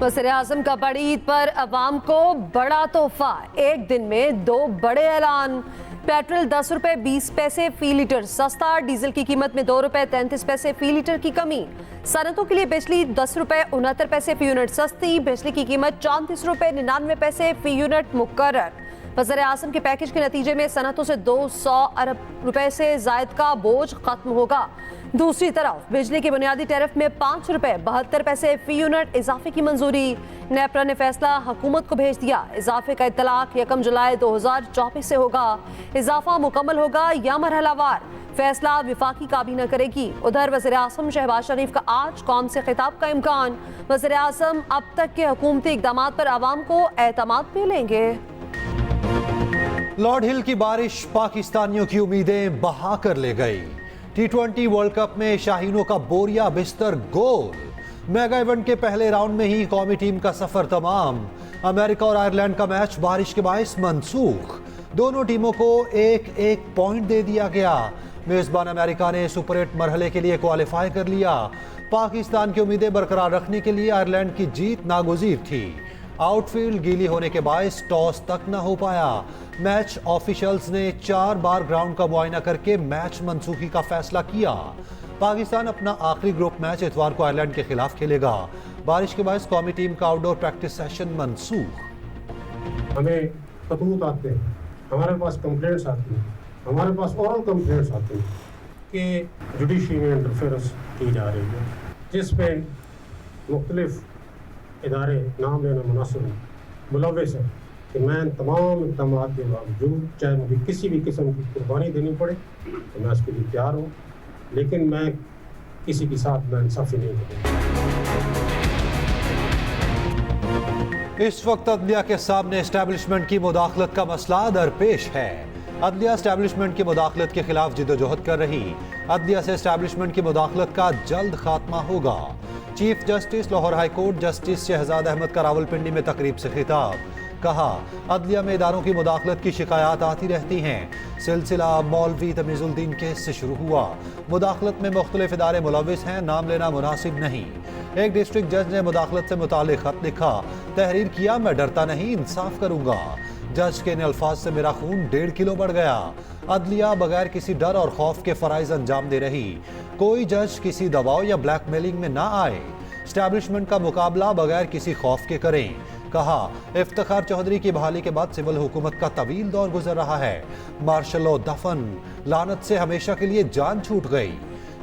वज़ीर-ए-आज़म का बड़ी ईद पर अवाम को बड़ा तोहफा, एक दिन में 2 बड़े ऐलान। पेट्रोल 10 रुपए 20 पैसे फी लीटर सस्ता, डीजल की कीमत में 2 रुपए 33 पैसे फी लीटर की कमी। सनतों के लिए बिजली 10 रुपए 69 पैसे फी यूनिट सस्ती, बिजली की कीमत 34 रुपए 99 पैसे फी यूनिट मुकर्रर। वज़ीर-ए-आज़म के पैकेज के नतीजे में सनतों से 200 अरब रुपए से जायद का बोझ खत्म होगा। दूसरी तरफ बिजली के बुनियादी टैरिफ में 5 रुपए 72 पैसे फी यूनिट इजाफे की मंजूरी। नेपरा ने फैसला हुकूमत को भेज दिया। इजाफे का इत्तलाक 1 जुलाई 2024 से होगा। इजाफा मुकम्मल होगा या मरहलावार, फैसला विफाकी काबीना करेगी। उधर वज़ीर-ए-आज़म शहबाज शरीफ का आज कौम से खिताब का इम्कान। वज़ीर-ए-आज़म अब तक के हुकूमती इक़दामात पर आवाम को एतमाद मिलेंगे। लॉर्ड हिल की बारिश पाकिस्तानियों की उम्मीदें बहा कर ले गई। T20 वर्ल्ड कप में शाहीनों का बोरिया बिस्तर गोल। मेगा इवेंट के पहले राउंड में ही कौमी टीम का सफर तमाम। अमेरिका और आयरलैंड का मैच बारिश के बायस मनसूख। दोनों टीमों को एक पॉइंट दे दिया गया। मेजबान अमेरिका ने सुपर 8 मरहले के लिए क्वालिफाई कर लिया। पाकिस्तान की उम्मीदें बरकरार रखने के लिए आयरलैंड की जीत नागुज़ीर थी। आउटफील्ड गीली होने के बायस टॉस तक न हो पाया। मैच ऑफिशियल्स ने 4 बार ग्राउंड का मुआयना करके मैच मनसूखी का फैसला किया। पाकिस्तान अपना आखिरी ग्रुप मैच इतवार को आयरलैंड के खिलाफ खेलेगा। बारिश के बायस कौमी टीम का आउटडोर प्रैक्टिस सेशन मनसूख। हमें खतूत आते हैं, हमारे पास कंप्लेंट्स आती हैं, हमारे पास ओरल कंप्लेंट्स आती हैं कि जुडिशरी में इंटरफेरेंस की जा रही है, जिसमें मुख्तलिफ इदारे नाम लेना मुनासिब मुलव्वस है कि मैं तमाम इक़दामात के बावजूद चाहे मुझे किसी भी किस्म की कुर्बानी देनी पड़े तो मैं उसके लिए तैयार हूँ, लेकिन मैं किसी के साथ नाइंसाफ़ी नहीं करूँगा। इस वक्त अदलिया के सामने एस्टैब्लिशमेंट की मुदाखलत का मसला दरपेश है। अदलिया एस्टैब्लिशमेंट की मुदाखलत के खिलाफ जिद्दोजहद कर रही। अदलिया से एस्टैब्लिशमेंट की मुदाखलत का जल्द खात्मा होगा। Chief justice Lahore high court justice Shahzad Ahmad का रावलपिंडी में तकरीब से खिताब। कहा, अदलिया में इदारों की मुदाखलत की शिकायत आती रहती हैं। सिलसिला मौलवी तमीज़ुद्दीन केस से शुरू हुआ। मुदाखलत में मुख्तलिफ इदारे मुलव्विस हैं, नाम लेना मुनासिब नहीं। एक डिस्ट्रिक्ट जज ने मुदाखलत से मुताल्लिक़ खत लिखा, तहरीर किया, मैं डरता नहीं, इंसाफ करूंगा। जज के इन अल्फाज से मेरा खून 1.5 किलो बढ़ गया। अदलिया बगैर किसी डर और खौफ के फ़राइज़ अंजाम दे रही। कोई जज किसी दबाव या ब्लैकमेलिंग में ना आए। एस्टैब्लिशमेंट का मुकाबला बगैर किसी खौफ के करें। कहा, इफ्तिखार चौधरी की बहाली के बाद सिविल हुकूमत का तवील दौर गुजर रहा है। मार्शल लो दफन, लानत से हमेशा के लिए जान छूट गई।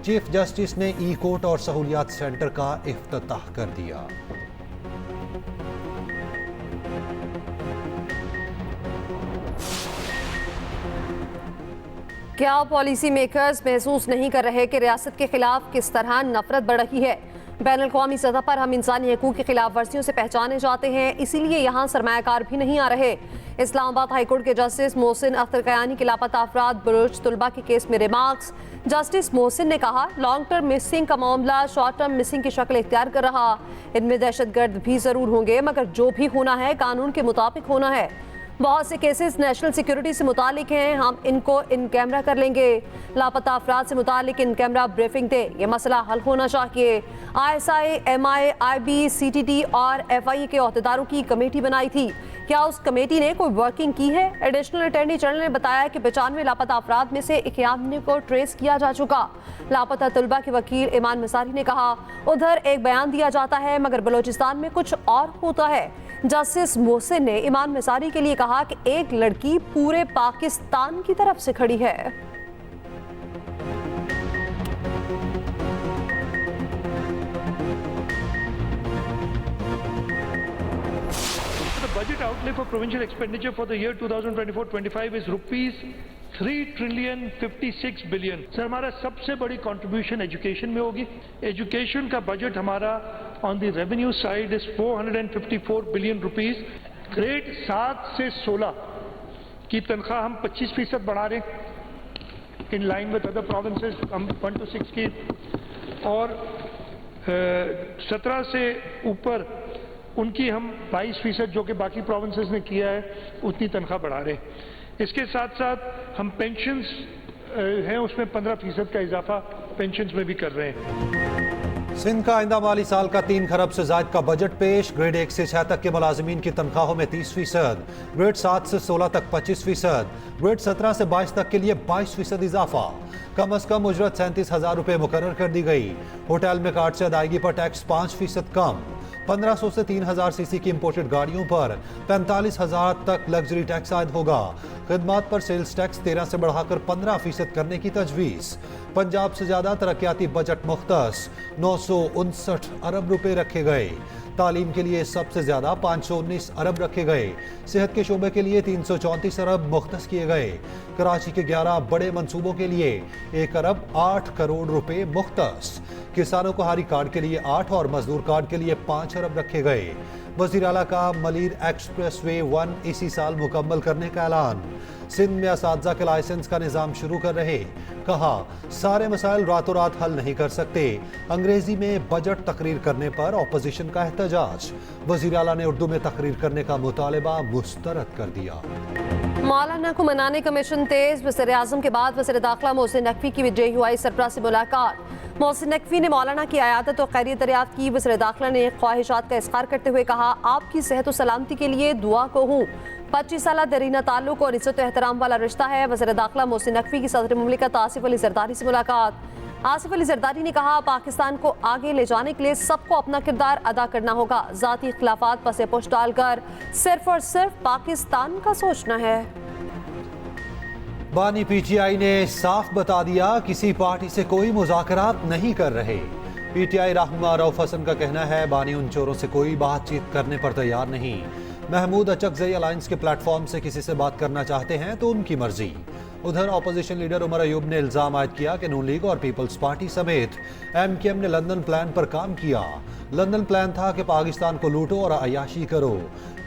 चीफ जस्टिस ने ई कोर्ट और सहूलियात सेंटर का इफ्तिताह कर दिया। क्या पॉलिसी मेकर्स महसूस नहीं कर रहे कि रियासत के खिलाफ किस तरह नफरत बढ़ रही है? बैनुल-अक़वामी सतह पर हम इंसानी हकूक़ की खिलाफ वर्जियों से पहचाने जाते हैं, इसीलिए यहाँ सरमायाकार भी नहीं आ रहे। इस्लामाबाद हाईकोर्ट के जस्टिस मोहसिन अख्तर कयानी के लापता अफराद बलूच तलबा के केस में रिमार्क्स। जस्टिस मोहसिन ने कहा, लॉन्ग टर्म मिसिंग का मामला शॉर्ट टर्म मिसिंग की शक्ल इख्तियार कर रहा। इनमें दहशतगर्द भी ज़रूर होंगे, मगर जो भी होना है कानून के मुताबिक होना है। बहुत से केसेस नेशनल सिक्योरिटी से मुतालिक हैं, हम इनको इन कैमरा कर लेंगे। लापता अफराद से मुतालिक इन कैमरा ब्रीफिंग दे, ये मसला हल होना चाहिए। ISI, MI, IB, CTT और FIA के अहदेदारों की कमेटी बनाई थी। क्या उस कमेटी ने कोई वर्किंग की है? एडिशनल अटॉर्नी जनरल ने बताया कि 95 लापता अफराद में से 91 को ट्रेस किया जा चुका। लापता तलबा के वकील ईमान मसारी ने कहा, उधर एक बयान दिया जाता है मगर बलोचिस्तान में कुछ और होता है। जस्टिस मोहसिन ने ईमान मसारी के लिए कहा कि एक लड़की पूरे पाकिस्तान की तरफ से खड़ी है। Budget outlay for provincial expenditure for the year 2024-25 is rupees 3,56 billion। Sir, हमारा सबसे बड़ी कंट्रीब्यूशन एजुकेशन में होगी। एजुकेशन का बजट हमारा on the revenue side is 454 billion rupees. Grade 7 से 16 की तनख्वाह हम 25% बढ़ा रहे हैं in line with other provinces. हम 1 to 6 की और 17 से ऊपर उनकी हम 22% जो कि बाकी प्रोविंसेस ने किया है उतनी तनख्वाह बढ़ा रहे हैं। इसके साथ साथ हम पेंशन्स हैं उसमें 15% का इजाफा पेंशन में भी कर रहे हैं। सिंध का आइंदा माली साल का 3 खरब से ज्यादा का बजट पेश। ग्रेड 1 से 6 तक के मुलाजिमीन की तनख्वाहों में 30%, ग्रेड 7 से 16 तक 25%, ग्रेड 17 से 22 तक के लिए 22% इजाफा। कम अज कम उजरत 37,000 रुपए मुकर्रर कर दी गई। होटल में कार्ड से अदायगी पर टैक्स 5% कम। 1500 से 3000 सीसी की इंपोर्टेड गाड़ियों पर 45,000 तक लग्जरी टैक्स आयद होगा। खिदमात पर सेल्स टैक्स 13 से बढ़ाकर 15% करने की तजवीज़। पंजाब से ज्यादा तरक्याती बजट मुख्तस 959 अरब रुपए रखे गए। तालीम के लिए सबसे ज्यादा 519 अरब रखे गए। सेहत के शोबे के लिए 334 अरब मुख्तस किए गए। कराची के 11 बड़े मंसूबों के लिए 1 अरब 8 करोड़ रुपए मुख्तस। किसानों को हारी कार्ड के लिए 8 और मजदूर कार्ड के लिए 5 अरब रखे गए। वज़ीर आला का मलीर एक्सप्रेस वे 1 इसी साल मुकम्मल करने का ऐलान। सिंध में असातिज़ा के लाइसेंस का निज़ाम शुरू कर रहे। कहा, सारे मसाइल रातों रात हल नहीं कर सकते। अंग्रेजी में बजट तकरीर करने पर ऑपोजिशन का एहतजाज। वज़ीर आला ने उर्दू में तकरीर करने का मुतालबा मुस्तरद कर दिया। मौलाना को मनाने का मिशन तेज। वज़ीर आज़म के बाद वज़ीर दाखिला मोहसिन नकवी की JUI सरबराह से मुलाकात। मोहसिन नकवी ने मौलाना की आयादत और खैरियत दरियाफ्त की। वज़ीर दाखिला ने ख्वाहिशात का इज़हार करते हुए कहा, आपकी सेहत और सलामती के लिए दुआ को हूँ। 25 साल दरीना ताल्लुक और इज़्ज़त एहतराम वाला रिश्ता है। वज़ीर दाखिला मोहसिन नकवी की सदर मुमलिकत आसिफ अली ज़रदारी से मुलाकात। आसिफ अली ज़रदारी ने कहा, पाकिस्तान को आगे ले जाने के लिए सबको अपना किरदार अदा करना होगा। ज़ाती इख्तिलाफात पसे पुश डालकर सिर्फ और सिर्फ पाकिस्तान का सोचना है। बानी PTI ने साफ बता दिया, किसी पार्टी से कोई मुज़ाकरात नहीं कर रहे। PTI रहनुमा रऊफ हसन का कहना है, बानी उन चोरों से कोई बातचीत करने पर तैयार नहीं। महमूद अचकज़ई अलायंस के प्लेटफॉर्म से किसी से बात करना चाहते हैं तो उनकी मर्जी। उधर अपोजिशन लीडर उमर अयूब ने इल्जाम आयद किया कि नून लीग और पीपल्स पार्टी समेत MKM ने लंदन प्लान पर काम किया। लंदन प्लान था कि पाकिस्तान को लूटो और अयाशी करो।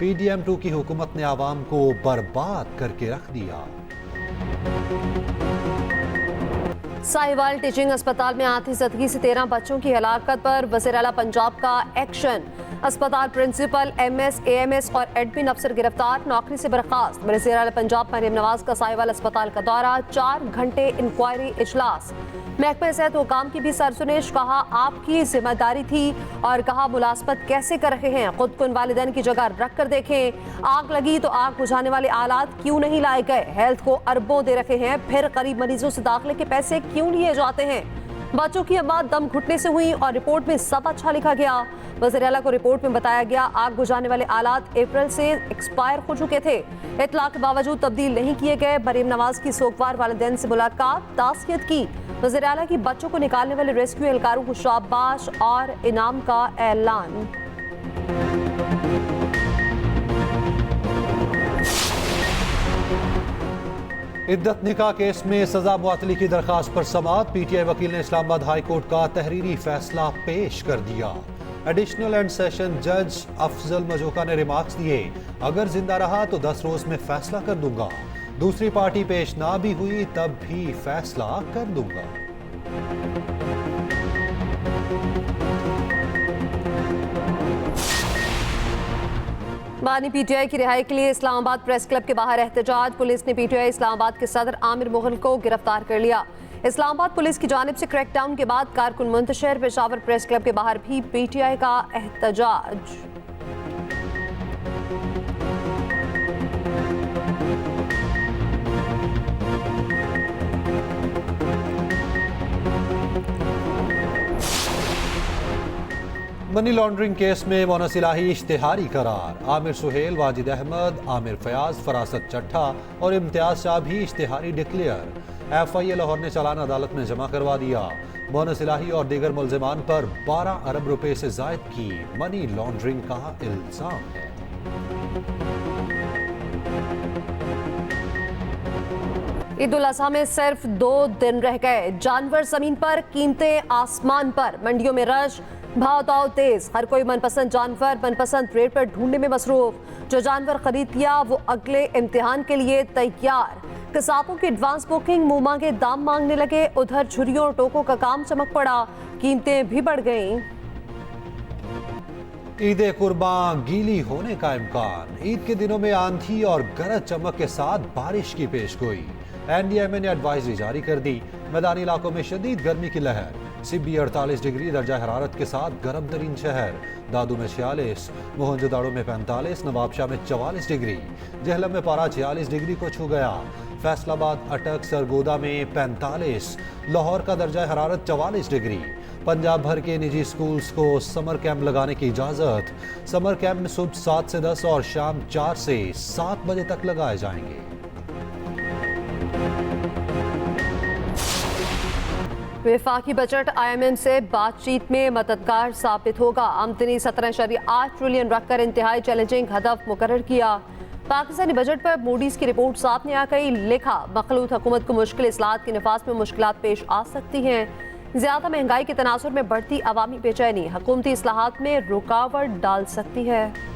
PDM2 की हुकूमत ने आवाम को बर्बाद करके रख दिया। साहिवाल टीचिंग अस्पताल में आतिशबाजी से 13 बच्चों की हलाकत पर वज़ीर आला पंजाब का एक्शन। अस्पताल प्रिंसिपल, MS, AMS और एडमिन अफसर गिरफ्तार, नौकरी से बर्खास्त। वज़ीर आला पंजाब मरियम नवाज का साहिवाल अस्पताल का दौरा, 4 घंटे इंक्वायरी इजलास। महकमे सेहत हुकाम की भी सरसुनिश। कहा, आपकी जिम्मेदारी थी और कहा मुलाजमत कैसे कर रहे हैं, खुद को इन वालिदैन की जगह रख कर देखें। आग लगी तो आग बुझाने वाले आलात क्यों नहीं लाए गए? हेल्थ को अरबों दे रखे हैं, फिर गरीब मरीजों से दाखिले के पैसे क्यों लिए जाते हैं? बच्चों की अम्मा दम घुटने से हुई और रिपोर्ट में सब अच्छा लिखा गया। वज़ीर आला को रिपोर्ट में बताया गया, आग बुझाने वाले आलात अप्रैल से एक्सपायर हो चुके थे। इतला के बावजूद तब्दील नहीं किए गए। मरियम नवाज की सोगवार वालिदैन से मुलाकात, ताज़ियत की। वज़ीर आला की बच्चों को निकालने वाले रेस्क्यू एहलकारों को शाबाश और इनाम का ऐलान। इद्दत निकाह केस में सजा मुअत्तली की दरखास्त पर समाअत। PTI वकील ने इस्लामाबाद हाई कोर्ट का तहरीरी फैसला पेश कर दिया। एडिशनल एंड सेशन जज अफजल मजोका ने रिमार्क्स दिए, अगर जिंदा रहा तो 10 रोज में फैसला कर दूंगा। दूसरी पार्टी पेश ना भी हुई तब भी फैसला कर दूंगा। बानी PTI की रिहाई के लिए इस्लामाबाद प्रेस क्लब के बाहर एहतजाज। पुलिस ने PTI इस्लामाबाद के सदर आमिर मुगल को गिरफ्तार कर लिया। इस्लामाबाद पुलिस की जानिब से क्रैकडाउन के बाद कारकुन मुंतशिर। पेशावर प्रेस क्लब के बाहर भी PTI का एहतजाज। मनी लॉन्ड्रिंग केस में मोनस इलाही इश्तिहारी करार। आमिर सुहेल, वाजिद अहमद, आमिर फयाज, फरासत चट्ठा और इम्तियाज शाह भी इश्तिहारी डिक्लेयर। FIA लाहौर ने चालान अदालत में जमा करवा दिया। मोनस इलाही और दीगर मुल्जिमान पर 12 अरब रुपए से जायद की मनी लॉन्ड्रिंग का इल्जाम है। ईद उल अज़हा में सिर्फ 2 दिन रह गए। जानवर जमीन पर, कीमतें आसमान पर। मंडियों में रश, भाव ताव तेज। हर कोई मनपसंद जानवर मनपसंद रेट पर ढूंढने में मसरूफ। जो जानवर खरीद लिया वो अगले इम्तिहान के लिए तैयार। किसानों की एडवांस बुकिंग, मुंह मांगे दाम मांगने लगे। उधर छुरियों और टोकों का काम चमक पड़ा, कीमतें भी बढ़ गईं। ईद कुर्बान गीली होने का इम्कान। ईद के दिनों में आंधी और गरज चमक के साथ बारिश की पेशगोई। NDMA ने एडवाइजरी जारी कर दी। मैदानी इलाकों में शदीद गर्मी की लहर। सिब्बी 48 डिग्री दर्जा हरारत के साथ गर्म तरीन शहर। दादू में 46, मोहनजोदाड़ो में 45, नवाबशाह में 44 डिग्री, जहलम में पारा 46 डिग्री को छू गया। फैसलाबाद, अटक, सरगोदा में 45, लाहौर का दर्जा हरारत 44 डिग्री। पंजाब भर के निजी स्कूल्स को समर कैंप लगाने की इजाज़त। समर कैंप में सुबह 7 से 10 और शाम 4 से 7 बजे तक लगाए जाएंगे। वफाकी बजट IMF से बातचीत में मददगार साबित होगा। आमदनी 17.8 ट्रिलियन रखकर इंतहाई चैलेंजिंग हदफ मुकर्रर किया। पाकिस्तानी बजट पर मूडीज की रिपोर्ट सामने आ गई। लिखा, मखलूत हुकूमत को मुश्किल इस्लाहत के नफाज में मुश्किलात पेश आ सकती हैं। ज्यादा महंगाई के तनासुर में बढ़ती अवामी बेचैनी हुकूमती इस्लाहात में रुकावट डाल सकती है।